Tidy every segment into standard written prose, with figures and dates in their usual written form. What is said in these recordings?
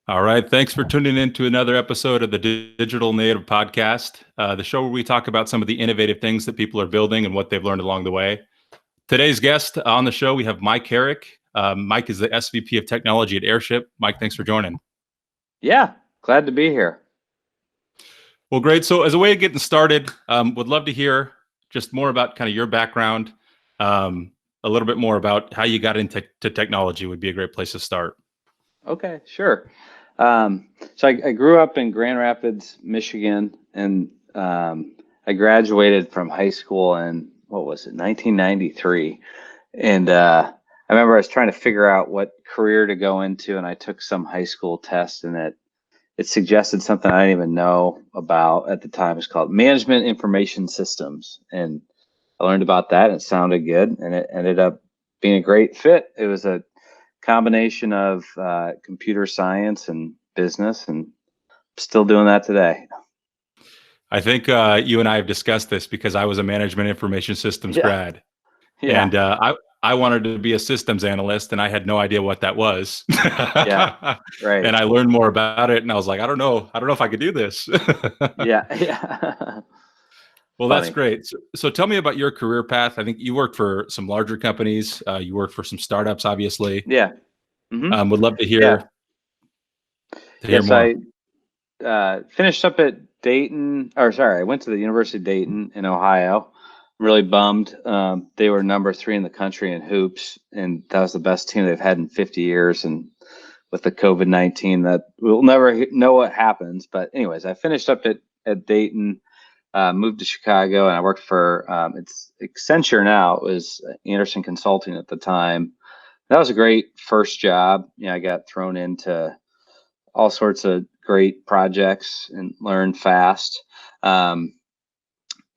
All right. Thanks for tuning in to another episode of the Digital Native Podcast, the show where we talk about some of the innovative things that people are building and what they've learned along the way. Today's guest on the show, we have Mike Herrick. Mike is the SVP of Technology at Airship. Mike, thanks for joining. Yeah, glad to be here. Well, great. So as a way of getting started, would love to hear just more about kind of your background, a little bit more about how you got into technology would be a great place to start. Okay, sure. So I grew up in Grand Rapids, Michigan, and I graduated from high school in, 1993. And I remember I was trying to figure out what career to go into, and I took some high school test, and it suggested something I didn't even know about at the time. It's called Management Information Systems. And I learned about that, and it sounded good, and it ended up being a great fit. It was a combination of computer science and business, and still doing that today. I think you and I have discussed this because I was a management information systems grad, and I wanted to be a systems analyst, and I had no idea what that was. Yeah, right. And I learned more about it, and I was like, I don't know if I could do this. Yeah. Well, that's great. So tell me about your career path. I think you worked for some larger companies. You worked for some startups, obviously. Yeah. Would love to hear. More. I finished up at Dayton, I went to the University of Dayton in Ohio. Really bummed. They were number 3 in the country in hoops, and that was the best team they've had in 50 years. And with the COVID-19, that we'll never know what happens. But anyways, I finished up at Dayton, moved to Chicago, and I worked for it's Accenture now. It was Anderson Consulting at the time. That was a great first job. I got thrown into all sorts of great projects and learned fast.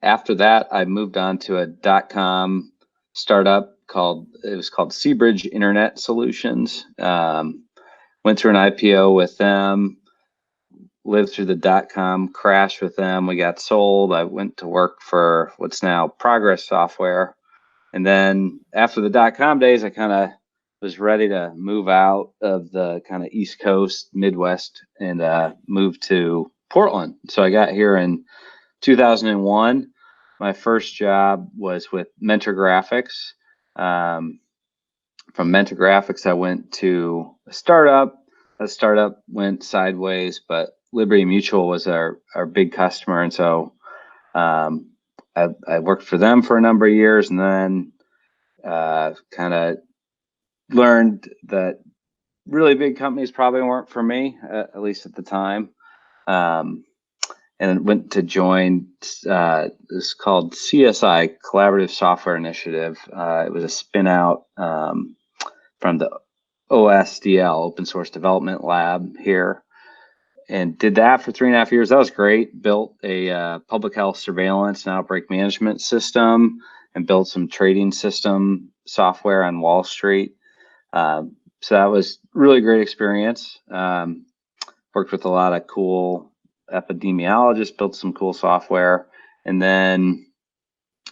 After that, I moved on to a .com startup called Seabridge Internet Solutions. Went through an IPO with them, lived through the .com crash with them. We got sold. I went to work for what's now Progress Software. And then after the .com days, I kind of was ready to move out of the kind of East Coast, Midwest, and move to Portland. So I got here in 2001. My first job was with Mentor Graphics. From Mentor Graphics, I went to a startup. A startup went sideways, but Liberty Mutual was our big customer. And so I worked for them for a number of years, and then kind of learned that really big companies probably weren't for me, at least at the time. And went to join this called CSI, Collaborative Software Initiative. It was a spin out from the OSDL, Open Source Development Lab here, and did that for 3.5 years. That was great. Built a public health surveillance and outbreak management system, and built some trading system software on Wall Street. So that was really great experience. Worked with a lot of cool epidemiologists, built some cool software. And then,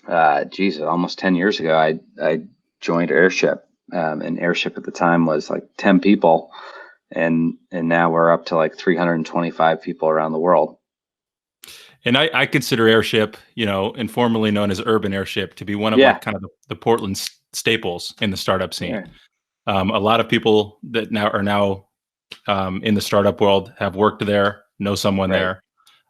almost 10 years ago, I joined Airship. And Airship at the time was like 10 people. And now we're up to like 325 people around the world. And I consider Airship, informally known as Urban Airship, to be one of like kind of the Portland staples in the startup scene. Yeah. A lot of people that are now in the startup world have worked there, know someone there.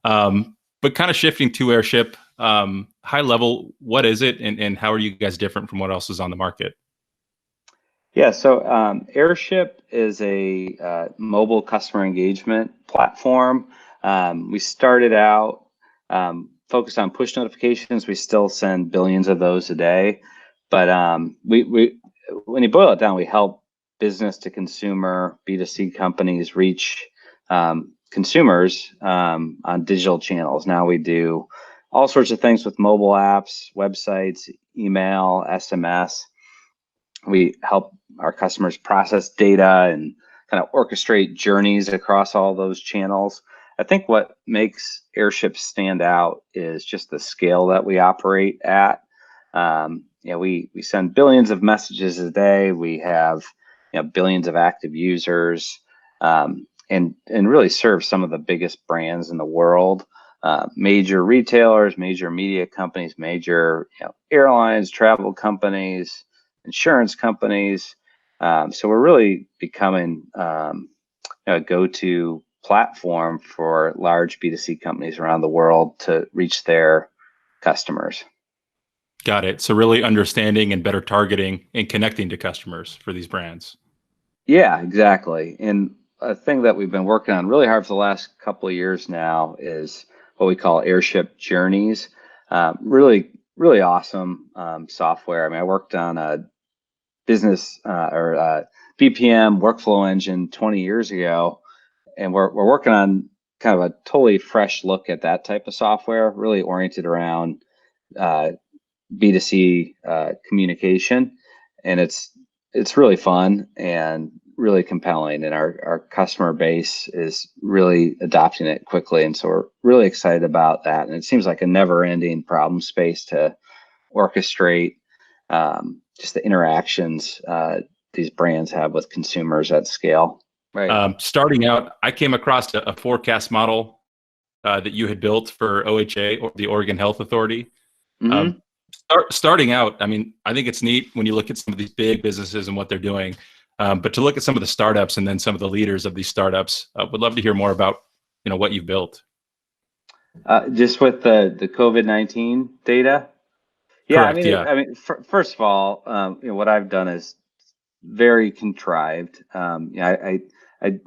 But kind of shifting to Airship, high level, what is it, and how are you guys different from what else is on the market? Yeah, so Airship is a mobile customer engagement platform. We started out focused on push notifications. We still send billions of those a day, but we when you boil it down, we help business to consumer B2C companies reach consumers on digital channels. Now we do all sorts of things with mobile apps, websites, email, SMS. We help our customers process data and kind of orchestrate journeys across all those channels. I think what makes Airship stand out is just the scale that we operate at. We send billions of messages a day. We have billions of active users. and really serve some of the biggest brands in the world, major retailers, major media companies, major airlines, travel companies, insurance companies. So we're really becoming a go-to platform for large B2C companies around the world to reach their customers. Got it. So really understanding and better targeting and connecting to customers for these brands. Yeah, exactly. And a thing that we've been working on really hard for the last couple of years now is what we call Airship Journeys. Really awesome software. I mean, I worked on a business or BPM workflow engine 20 years ago, and we're working on kind of a totally fresh look at that type of software, really oriented around B2C communication, and it's really fun and really compelling, and our customer base is really adopting it quickly, and so we're really excited about that. And it seems like a never-ending problem space to orchestrate just the interactions these brands have with consumers at scale. Right. Starting out, I came across a forecast model that you had built for OHA, or the Oregon Health Authority. Mm-hmm. Starting out, I mean, I think it's neat when you look at some of these big businesses and what they're doing, but to look at some of the startups and then some of the leaders of these startups, would love to hear more about what you've built. Just with the COVID-19 data. Yeah, Correct. Yeah. First of all, what I've done is very contrived. I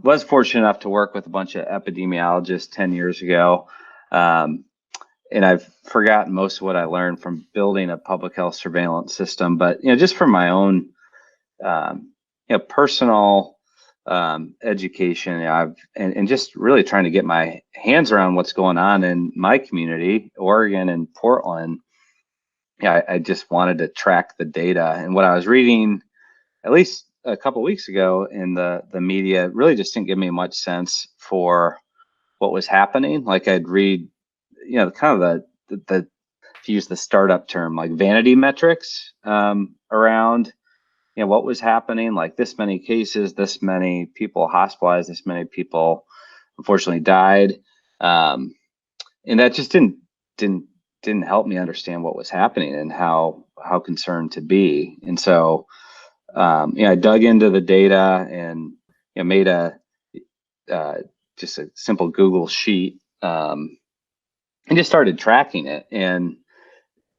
was fortunate enough to work with a bunch of epidemiologists 10 years ago. And I've forgotten most of what I learned from building a public health surveillance system. But just from my own personal education, and just really trying to get my hands around what's going on in my community, Oregon and Portland. I just wanted to track the data, and what I was reading, at least a couple of weeks ago in the media, really just didn't give me much sense for what was happening. Like I'd read, kind of the to use the startup term, like vanity metrics around, what was happening, like this many cases, this many people hospitalized, this many people unfortunately died, and that just didn't help me understand what was happening and how concerned to be. And so I dug into the data and made a just a simple Google sheet, and just started tracking it. And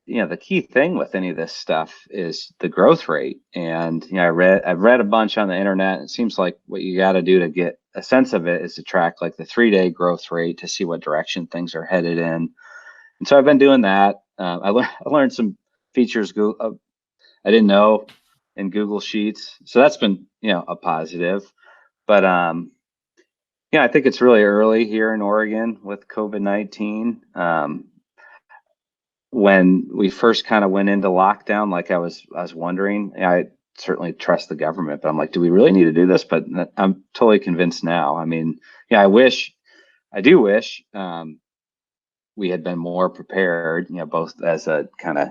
the key thing with any of this stuff is the growth rate. And I've read a bunch on the internet. It seems like what you got to do to get a sense of it is to track like the 3-day growth rate to see what direction things are headed in. And so I've been doing that. I learned some features I didn't know in Google Sheets, so that's been a positive. But I think it's really early here in Oregon with COVID-19. When we first kind of went into lockdown, like I was wondering, I certainly trust the government, but I'm like, do we really need to do this? But I'm totally convinced now. I mean, I do wish we had been more prepared, both as a kind of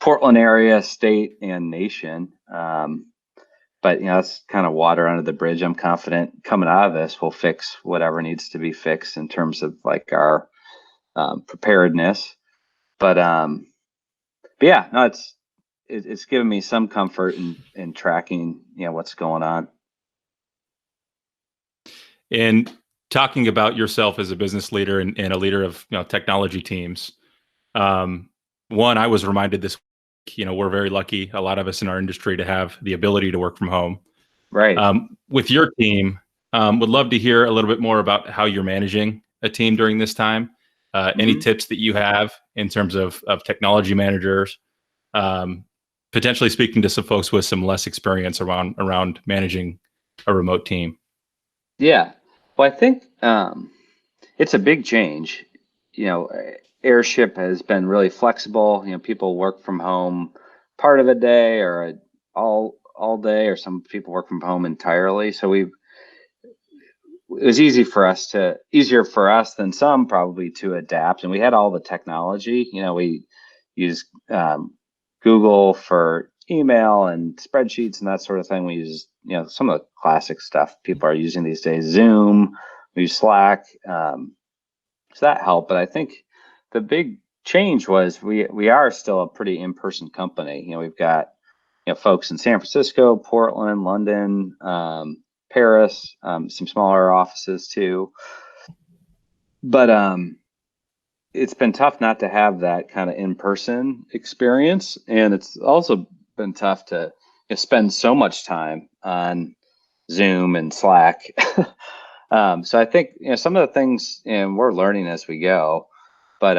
Portland area, state, and nation. But that's kind of water under the bridge. I'm confident coming out of this, we'll fix whatever needs to be fixed in terms of like our preparedness. But yeah, no, it's given me some comfort in tracking, what's going on. And talking about yourself as a business leader and a leader of technology teams, one, I was reminded this week, we're very lucky, a lot of us in our industry, to have the ability to work from home. Right. With your team, would love to hear a little bit more about how you're managing a team during this time. Any tips that you have in terms of technology managers, potentially speaking to some folks with some less experience around managing a remote team? Yeah, well, I think it's a big change. Airship has been really flexible. People work from home part of a day or all day, or some people work from home entirely. So it was easier for us than some probably to adapt. And we had all the technology. We use Google for email and spreadsheets and that sort of thing. We use, some of the classic stuff people are using these days. Zoom, we use Slack. So that helped. But I think the big change was we are still a pretty in-person company. We've got folks in San Francisco, Portland, London, Paris, some smaller offices too. But it's been tough not to have that kind of in-person experience, and it's also been tough to spend so much time on Zoom and Slack. So I think some of the things, and we're learning as we go, but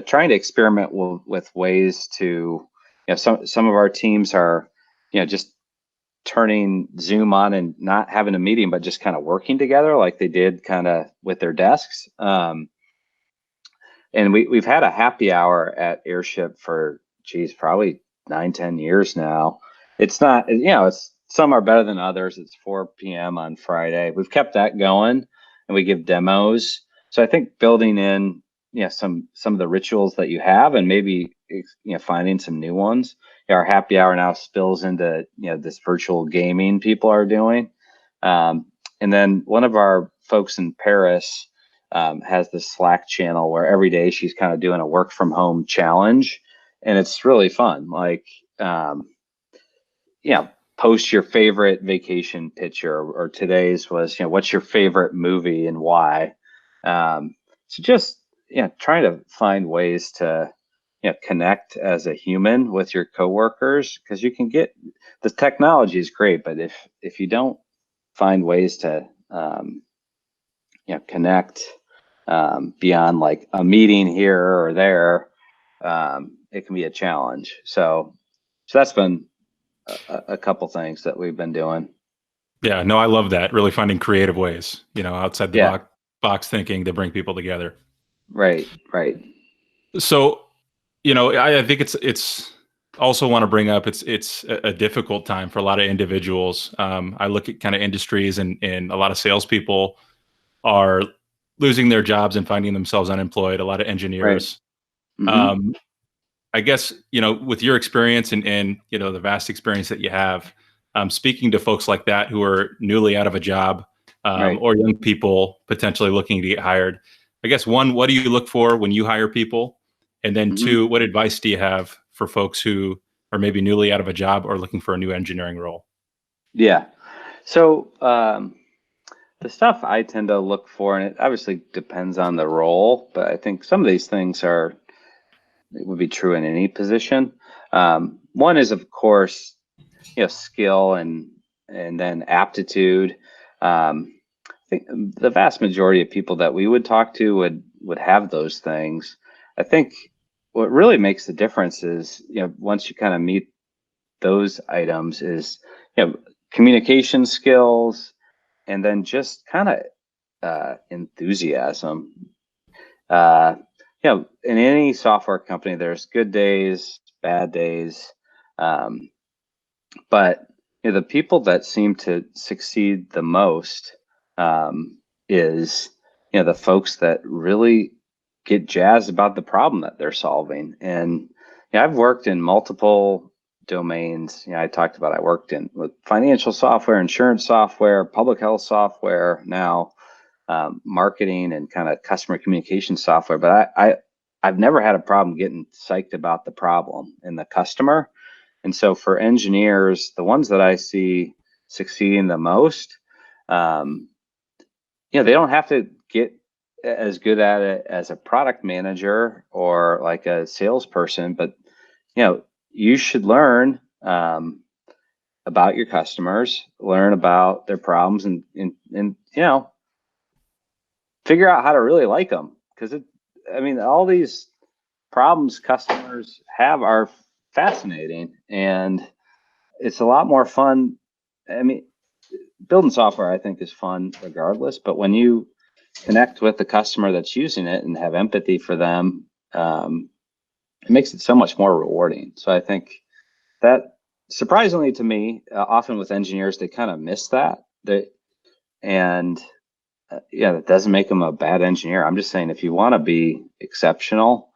trying to experiment with ways to, some of our teams are, just turning Zoom on and not having a meeting, but just kind of working together like they did kind of with their desks. And we've had a happy hour at Airship for, probably 9-10 years now. It's not, it's some are better than others. It's 4 p.m. on Friday. We've kept that going, and we give demos. So I think building in, some of the rituals that you have, and maybe finding some new ones. Our happy hour now spills into this virtual gaming people are doing, and then one of our folks in Paris has this Slack channel where every day she's kind of doing a work from home challenge, and it's really fun. Like, post your favorite vacation picture, or today's was, what's your favorite movie and why? So just, trying to find ways to, connect as a human with your coworkers, because you can get, the technology is great, but if you don't find ways to, connect beyond like a meeting here or there, it can be a challenge. So that's been a couple things that we've been doing. Yeah, no, I love that. Really finding creative ways, outside the box thinking to bring people together. Right. So, I think it's also want to bring up, it's a difficult time for a lot of individuals. I look at kind of industries, and a lot of salespeople are losing their jobs and finding themselves unemployed. A lot of engineers. Right. Mm-hmm. I guess, with your experience and the vast experience that you have, speaking to folks like that who are newly out of a job, Right. or young people potentially looking to get hired, I guess, one, what do you look for when you hire people? And then Mm-hmm. two, what advice do you have for folks who are maybe newly out of a job or looking for a new engineering role? Yeah. So the stuff I tend to look for, and it obviously depends on the role, but I think some of these things would be true in any position. One is, of course, skill and then aptitude. I think the vast majority of people that we would talk to would have those things. I think what really makes the difference is, once you kind of meet those items, is, communication skills, and then just kind of enthusiasm. In any software company, there's good days, bad days, but the people that seem to succeed the most is the folks that really get jazzed about the problem that they're solving. And I've worked in multiple domains. I talked about I worked with financial software, insurance software, public health software, now marketing and kind of customer communication software. But I've never had a problem getting psyched about the problem and the customer. And so for engineers, the ones that I see succeeding the most, they don't have to get as good at it as a product manager or like a salesperson, but you should learn about your customers, learn about their problems, and figure out how to really like them. Because all these problems customers have are fascinating, and it's a lot more fun. Building software, I think, is fun regardless, but when you connect with the customer that's using it and have empathy for them, it makes it so much more rewarding. So I think that, surprisingly to me, often with engineers, they kind of miss that. That doesn't make them a bad engineer. I'm just saying, if you want to be exceptional,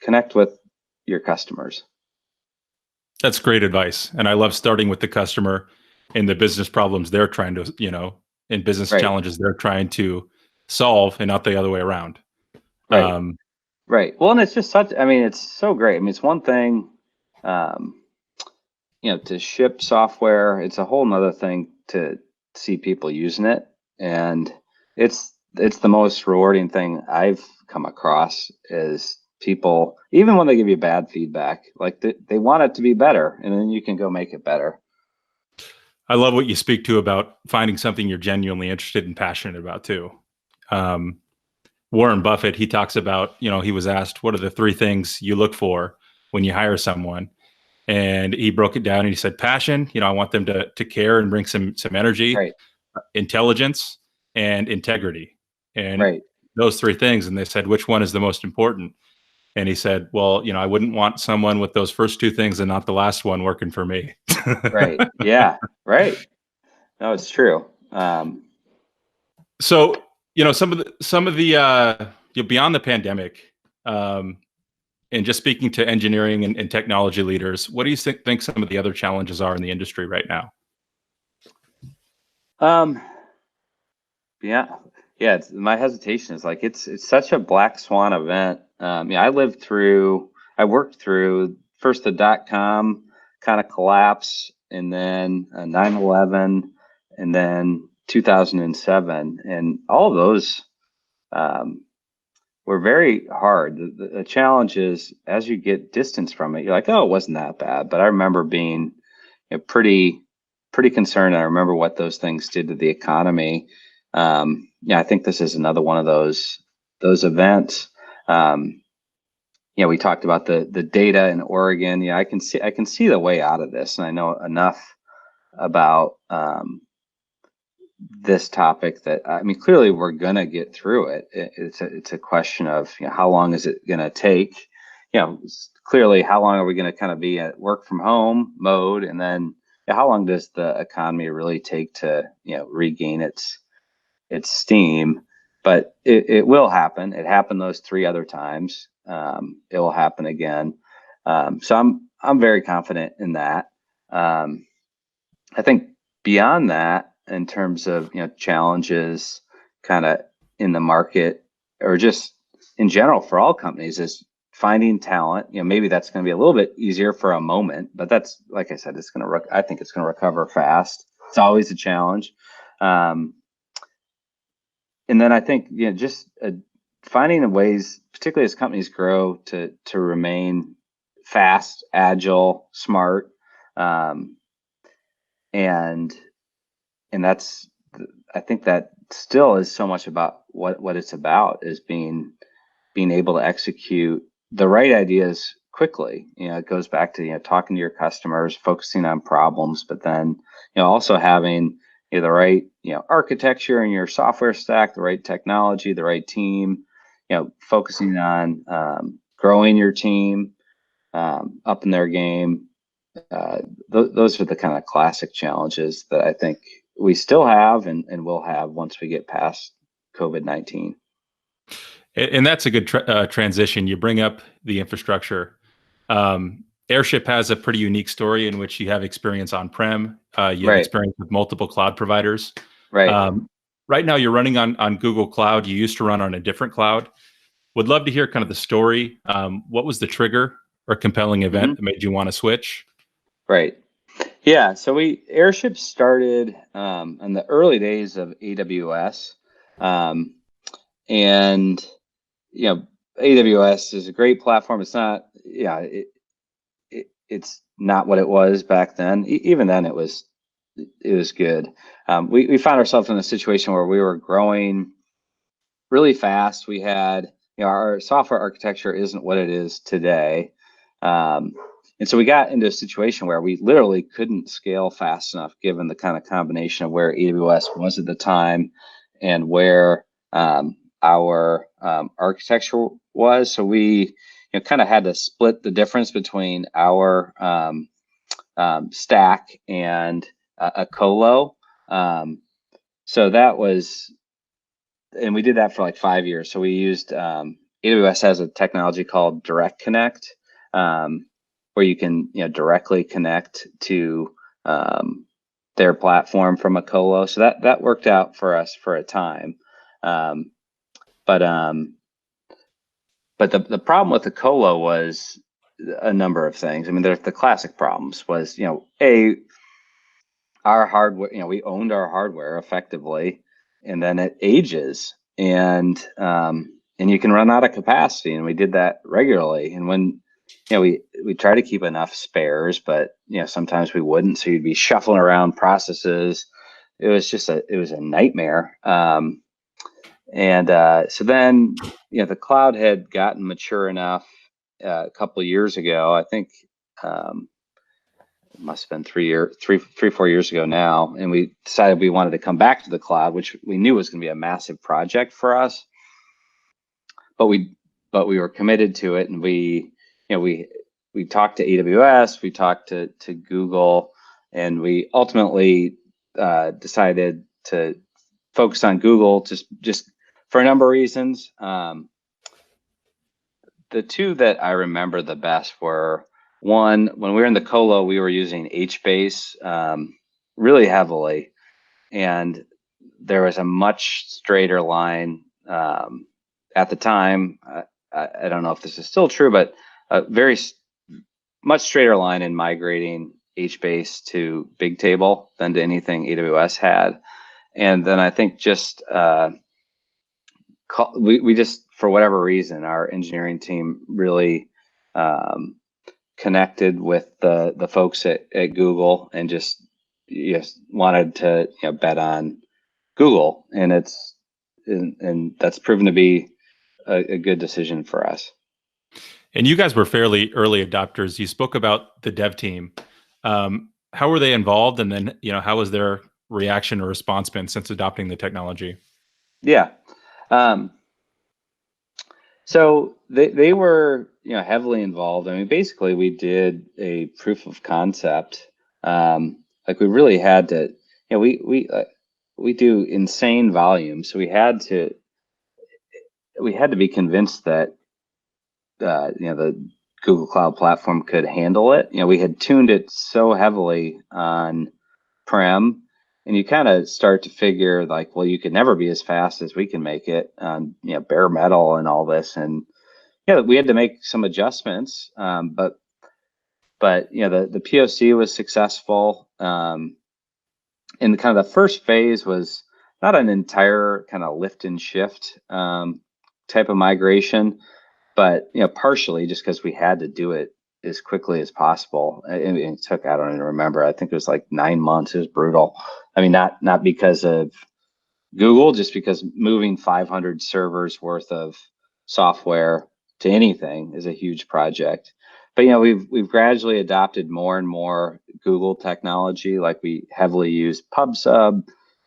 connect with your customers. That's great advice. And I love starting with the customer and the business problems they're trying to, and business Right, challenges they're trying to solve and not the other way around. right, Um, right. Well, and it's just such, I mean, it's so great. I mean, it's one thing, um, to ship software. It's a whole nother thing to see people using it. And it's the most rewarding thing I've come across is people, even when they give you bad feedback, like they want it to be better, and then you can go make it better. I love what you speak to about finding something you're genuinely interested and passionate about too. Um, Warren Buffett, he talks about, he was asked, what are the three things you look for when you hire someone? And he broke it down and he said, passion, I want them to care and bring some energy, Right, intelligence, and integrity. And right, those three things. And they said, which one is the most important? And he said, well, I wouldn't want someone with those first two things and not the last one working for me. right. Yeah, right. No, it's true. So, some of the beyond the pandemic, um, and just speaking to engineering and technology leaders, what do you think some of the other challenges are in the industry right now? Um, yeah, yeah. My hesitation is like it's such a black swan event. Yeah, I worked through first the dot-com kind of collapse, and then 9/11, and then 2007, and all of those um, were very hard. The challenge is as you get distance from it, you're like, oh, it wasn't that bad. But I remember being pretty concerned. I remember what those things did to the economy. Yeah, I think this is another one of those events. Um, we talked about the data in Oregon. Yeah, I can see the way out of this, and I know enough about this topic that, I mean, clearly we're gonna get through it. It's a question of, how long is it gonna take? Clearly, how long are we gonna kind of be at work from home mode, and then how long does the economy really take to regain its steam? But it will happen. It happened those three other times. It will happen again. So I'm very confident in that. Um, I think beyond that, in terms of challenges, kind of in the market, or just in general for all companies, is finding talent. Maybe that's going to be a little bit easier for a moment, but that's, like I said, I think it's going to recover fast. It's always a challenge. Um, and then I think just finding ways, particularly as companies grow, to remain fast, agile, smart, um, and that's, I think that still is so much about what it's about, is being able to execute the right ideas quickly. It goes back to talking to your customers, focusing on problems, but then also having the right architecture in your software stack, the right technology, the right team. Focusing on growing your team, up in their game. Those are the kind of classic challenges that I think we still have and will have once we get past COVID-19. And that's a good transition. You bring up the infrastructure. Airship has a pretty unique story in which you have experience on-prem. You have Right, experience with multiple cloud providers. right. Um, right now, you're running on Google Cloud. You used to run on a different cloud. Would love to hear kind of the story. What was the trigger or compelling event Hmm. that made you want to switch? Right. Yeah. So Airship started in the early days of AWS. Um, and, AWS is a great platform. It's not, yeah, it's not what it was back then. Even then, it was good. We found ourselves in a situation where we were growing really fast. We had, our software architecture isn't what it is today. Um, and so we got into a situation where we literally couldn't scale fast enough, given the kind of combination of where AWS was at the time and where our architecture was. So we kind of had to split the difference between our stack and a colo. So that was, and we did that for like 5 years. So we used AWS has a technology called Direct Connect, um, where you can directly connect to their platform from a colo. So that worked out for us for a time. But the problem with the colo was a number of things. I mean, there's the classic problems was, our hardware, we owned our hardware effectively, and then it ages, and you can run out of capacity, and we did that regularly. And when we try to keep enough spares, but sometimes we wouldn't, so you'd be shuffling around processes. It was just a nightmare. So then the cloud had gotten mature enough a couple of years ago. I think it must have been 4 years ago now, and we decided we wanted to come back to the cloud, which we knew was going to be a massive project for us. But we were committed to it, and we talked to AWS, we talked to Google, and we ultimately decided to focus on Google just for a number of reasons. The two that I remember the best were, one, when we were in the colo, we were using HBase really heavily, and there was a much straighter line at the time. I don't know if this is still true, but a very much straighter line in migrating HBase to Bigtable than to anything AWS had. And then I think just we just, for whatever reason, our engineering team really connected with the folks at Google, and just wanted to bet on Google, and that's proven to be a good decision for us. And you guys were fairly early adopters. You spoke about the dev team. How were they involved, and then how was their reaction or response been since adopting the technology? Yeah. So they were heavily involved. I mean, basically we did a proof of concept. Like we really had to, we do insane volumes, so we had to be convinced that the Google Cloud Platform could handle it. We had tuned it so heavily on prem, and you kind of start to figure like, well, you could never be as fast as we can make it on bare metal and all this. And we had to make some adjustments, but the POC was successful, and kind of the first phase was not an entire kind of lift and shift type of migration, but partially just because we had to do it as quickly as possible. It took, I don't even remember, I think it was like 9 months. It was brutal. I mean, not because of Google, just because moving 500 servers worth of software to anything is a huge project. But we've gradually adopted more and more Google technology. Like we heavily use PubSub,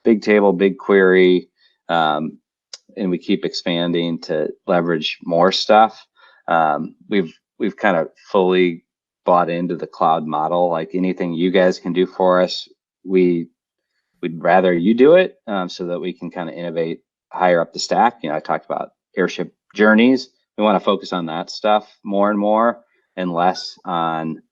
Bigtable, BigQuery, and we keep expanding to leverage more stuff. We've kind of fully bought into the cloud model. Like anything you guys can do for us, we'd rather you do it, so that we can kind of innovate higher up the stack. I talked about Airship Journeys. We want to focus on that stuff more and more, and less on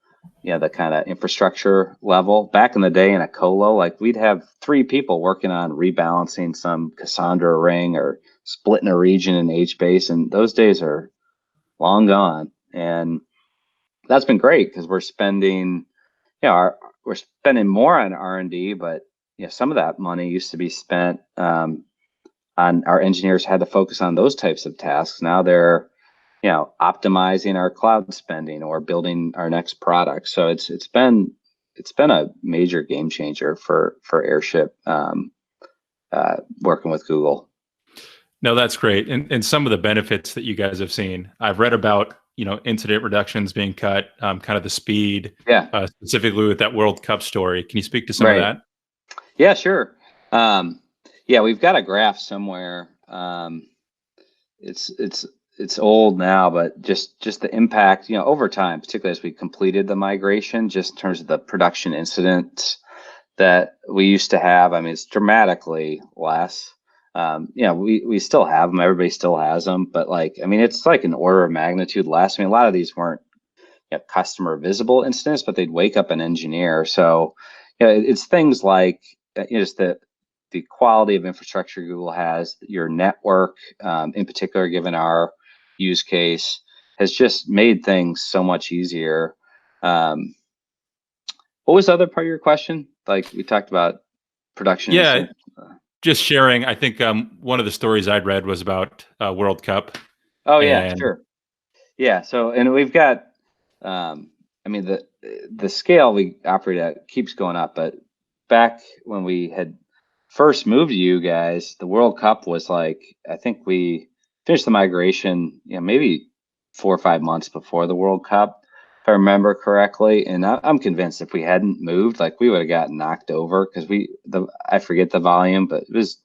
the kind of infrastructure level. Back in the day in a colo, like we'd have 3 people working on rebalancing some Cassandra ring or splitting a region in HBase, and those days are long gone. And that's been great because we're spending, we're spending more on R&D, but some of that money used to be spent on, our engineers had to focus on those types of tasks. Now they're optimizing our cloud spending or building our next product. So it's been a major game changer for Airship, working with Google. No, that's great. And some of the benefits that you guys have seen, I've read about, incident reductions being cut, kind of the speed, specifically with that World Cup story. Can you speak to some of that? Yeah, sure. We've got a graph somewhere. It's old now, but just the impact, over time, particularly as we completed the migration, just in terms of the production incidents that we used to have. I mean, it's dramatically less. We still have them. Everybody still has them, but it's like an order of magnitude less. I mean, a lot of these weren't customer visible instance, but they'd wake up an engineer. So it's things like just the quality of infrastructure Google has, your network in particular, given our use case, has just made things so much easier. What was the other part of your question? Like we talked about production. Yeah, just sharing. I think one of the stories I'd read was about World Cup. Oh yeah, And sure. Yeah. So, and we've got, I mean, the scale we operate at keeps going up, but back when we had first moved to you guys, the World Cup was like, I think we finished the migration, maybe 4 or 5 months before the World Cup, if I remember correctly. And I'm convinced if we hadn't moved, like we would have gotten knocked over because I forget the volume, but it was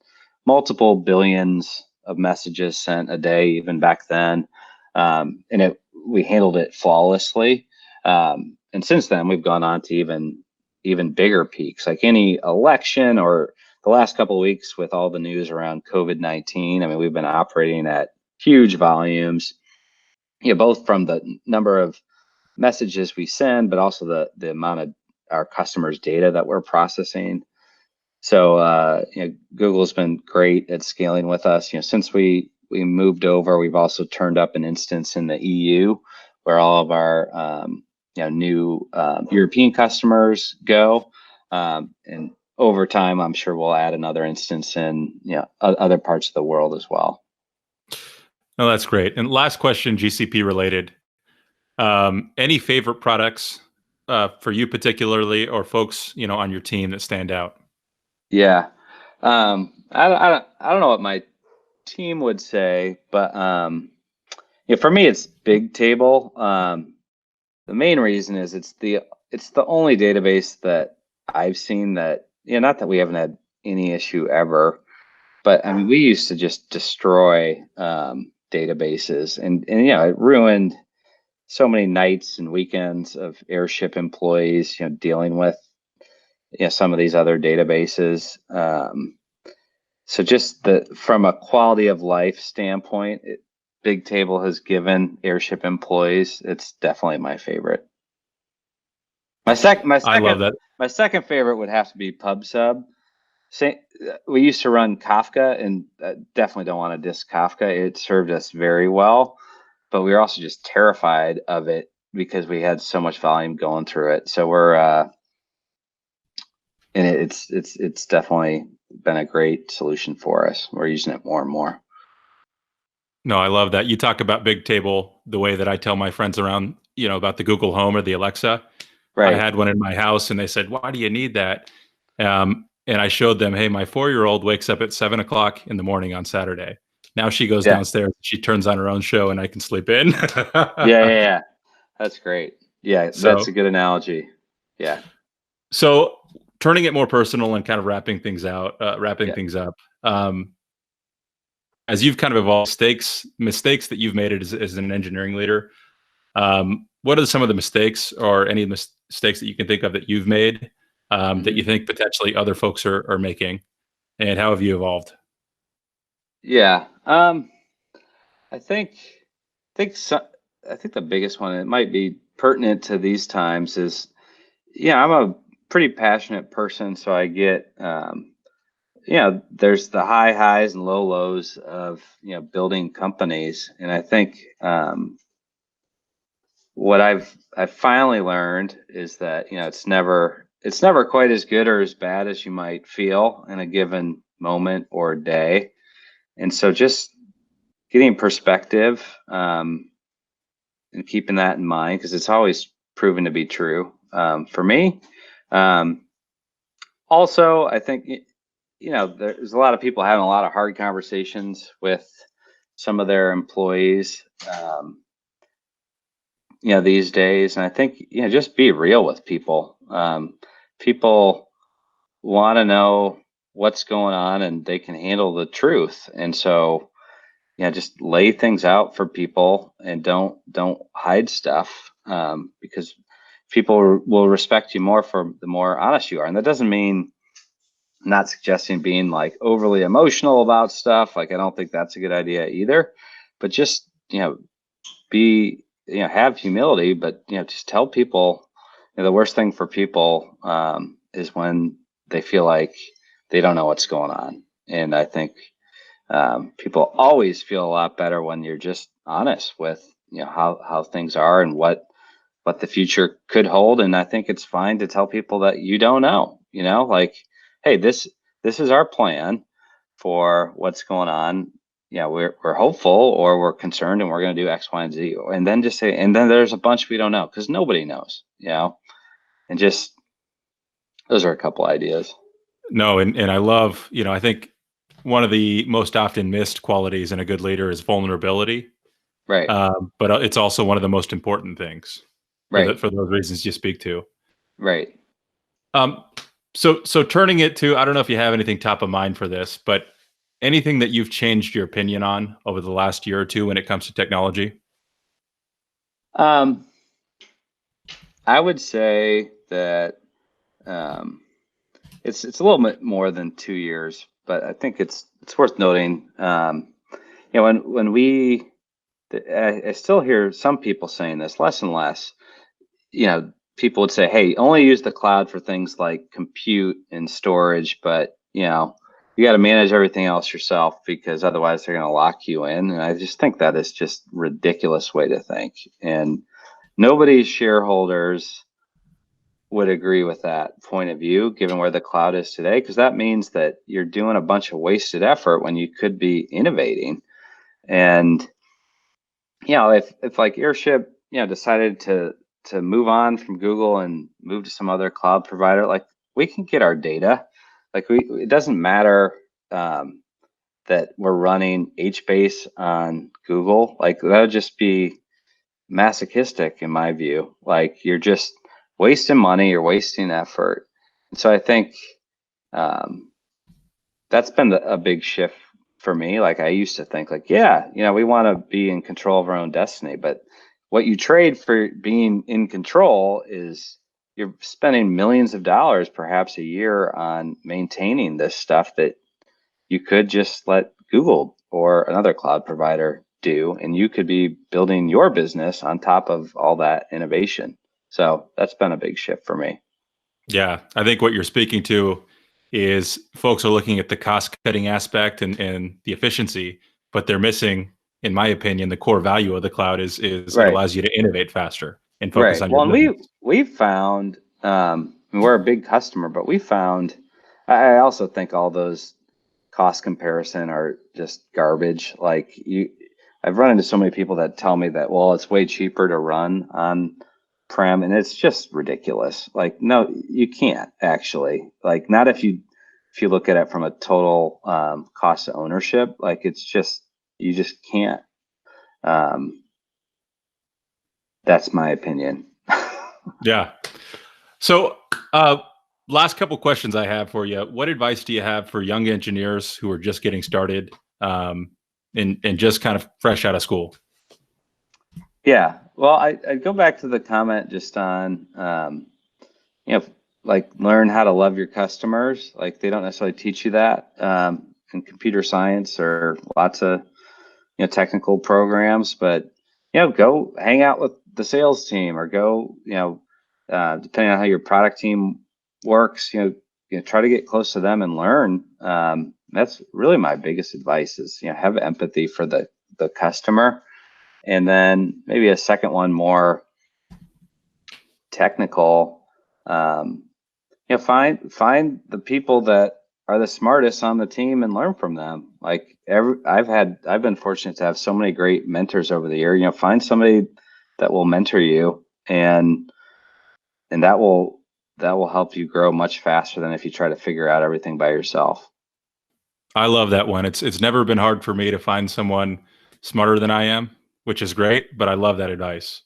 multiple billions of messages sent a day, even back then. And we handled it flawlessly. And since then, we've gone on to even bigger peaks, like any election or the last couple of weeks with all the news around COVID-19. I mean, we've been operating at huge volumes, both from the number of messages we send, but also the amount of our customers' data that we're processing. So Google's been great at scaling with us. Since we moved over, we've also turned up an instance in the EU where all of our new European customers go. And over time, I'm sure we'll add another instance in other parts of the world as well. No, that's great. And last question, GCP related. Any favorite products for you particularly, or folks on your team that stand out? Yeah, I don't know what my team would say, but for me, it's Bigtable. The main reason is it's the only database that I've seen that, not that we haven't had any issue ever, but I mean, we used to just destroy databases, and it ruined so many nights and weekends of Airship employees, dealing with some of these other databases. So just from a quality of life standpoint, Bigtable has given Airship employees, it's definitely my favorite. I love that. My second favorite would have to be PubSub. We used to run Kafka, and definitely don't want to diss Kafka. It served us very well, but we were also just terrified of it because we had so much volume going through it. So and it's definitely been a great solution for us. We're using it more and more. No, I love that. You talk about Bigtable the way that I tell my friends around, about the Google Home or the Alexa. Right. I had one in my house and they said, "Why do you need that?" And I showed them, "Hey, my 4-year-old wakes up at 7 o'clock in the morning on Saturday. Now she goes downstairs, she turns on her own show and I can sleep in." Yeah. That's great. Yeah, that's a good analogy. Yeah. So turning it more personal and kind of wrapping things up, as you've kind of evolved, mistakes that you've made as an engineering leader, what are some of the mistakes or any mistakes that you can think of that you've made that you think potentially other folks are making, and how have you evolved? Yeah. I think the biggest one, it might be pertinent to these times, is I'm a pretty passionate person, so I get there's the high highs and low lows of building companies, and I think what I've finally learned is that it's never quite as good or as bad as you might feel in a given moment or day, and so just getting perspective and keeping that in mind, because it's always proven to be true for me. Also, I think there's a lot of people having a lot of hard conversations with some of their employees these days, and I think just be real with people. People want to know what's going on and they can handle the truth, and so just lay things out for people and don't hide stuff, because people will respect you more for the more honest you are. And that doesn't mean, I'm not suggesting being like overly emotional about stuff. Like, I don't think that's a good idea either, but just be have humility, but just tell people. The worst thing for people is when they feel like they don't know what's going on. And I think people always feel a lot better when you're just honest with how things are and what the future could hold. And I think it's fine to tell people that you don't know. Like, hey, this is our plan for what's going on. We're hopeful, or we're concerned, and we're going to do X, Y, and Z. And then just say, and then there's a bunch we don't know, because nobody knows. And just those are a couple ideas. No, and I love, I think one of the most often missed qualities in a good leader is vulnerability. Right. But it's also one of the most important things Right. for those reasons you speak to. Right. So turning it to, I don't know if you have anything top of mind for this, but anything that you've changed your opinion on over the last year or two when it comes to technology? I would say that it's a little bit more than 2 years, but I think it's worth noting. When I still hear some people saying this less and less. People would say, "Hey, only use the cloud for things like compute and storage, but you got to manage everything else yourself, because otherwise they're going to lock you in." And I just think that is just ridiculous way to think. And nobody's shareholders would agree with that point of view, given where the cloud is today, because that means that you're doing a bunch of wasted effort when you could be innovating. And if like Airship, decided to move on from Google and move to some other cloud provider, like, we can get our data. Like, it doesn't matter that we're running HBase on Google. Like, that would just be masochistic in my view. Like, you're just wasting money, you're wasting effort. And so I think that's been a big shift for me. Like, I used to think like, we want to be in control of our own destiny, but what you trade for being in control is you're spending millions of dollars perhaps a year on maintaining this stuff that you could just let Google or another cloud provider do, and you could be building your business on top of all that innovation. So that's been a big shift for me. Yeah, I think what you're speaking to is folks are looking at the cost cutting aspect and the efficiency, but they're missing, in my opinion, the core value of the cloud is it Right. allows you to innovate faster and focus Right. on Well, your and business. we found we're a big customer, but we found I also think all those cost comparison are just garbage. Like, I've run into so many people that tell me that, well, it's way cheaper to run on prem, and it's just ridiculous. Like, no, you can't actually. Like, not if you look at it from a total cost of ownership. Like, it's just, you just can't. That's my opinion. Yeah. So, last couple questions I have for you. What advice do you have for young engineers who are just getting started and just kind of fresh out of school? Yeah. Well, I'd go back to the comment just on, like, learn how to love your customers. Like, they don't necessarily teach you that in computer science or lots of, technical programs, but, go hang out with the sales team, or go, depending on how your product team works, try to get close to them and learn. That's really my biggest advice is, have empathy for the customer. And then maybe a second one, more technical. Find the people that are the smartest on the team and learn from them. Like, I've been fortunate to have so many great mentors over the year. Find somebody that will mentor you, and that will help you grow much faster than if you try to figure out everything by yourself. I love that one. It's never been hard for me to find someone smarter than I am, which is great, but I love that advice.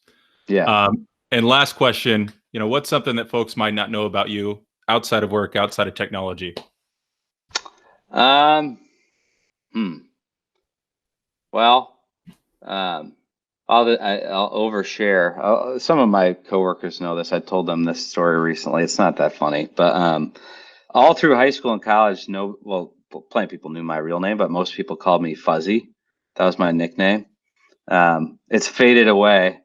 Yeah. And last question, what's something that folks might not know about you outside of work, outside of technology? Um. Well, I'll overshare. Some of my coworkers know this. I told them this story recently. It's not that funny, but all through high school and college, plenty of people knew my real name, but most people called me Fuzzy. That was my nickname. It's faded away.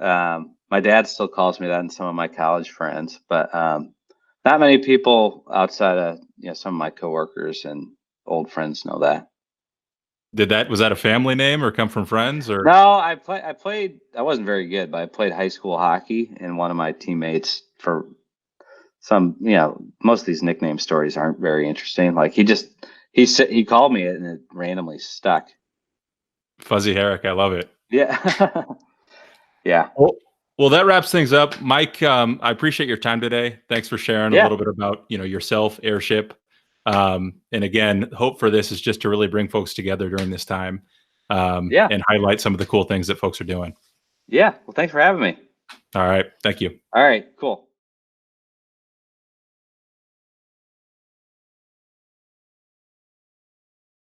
My dad still calls me that, and some of my college friends, but not many people outside of some of my coworkers and old friends know that. Was that a family name or come from friends or? No, I played. I wasn't very good, but I played high school hockey, and one of my teammates for some, most of these nickname stories aren't very interesting. Like he called me it and it randomly stuck. Fuzzy Herrick, I love it. Yeah. Yeah. Well, that wraps things up. Mike, I appreciate your time today. Thanks for sharing a little bit about, yourself, Airship. And again, hope for this is just to really bring folks together during this time, and highlight some of the cool things that folks are doing. Yeah. Well, thanks for having me. All right. Thank you. All right. Cool.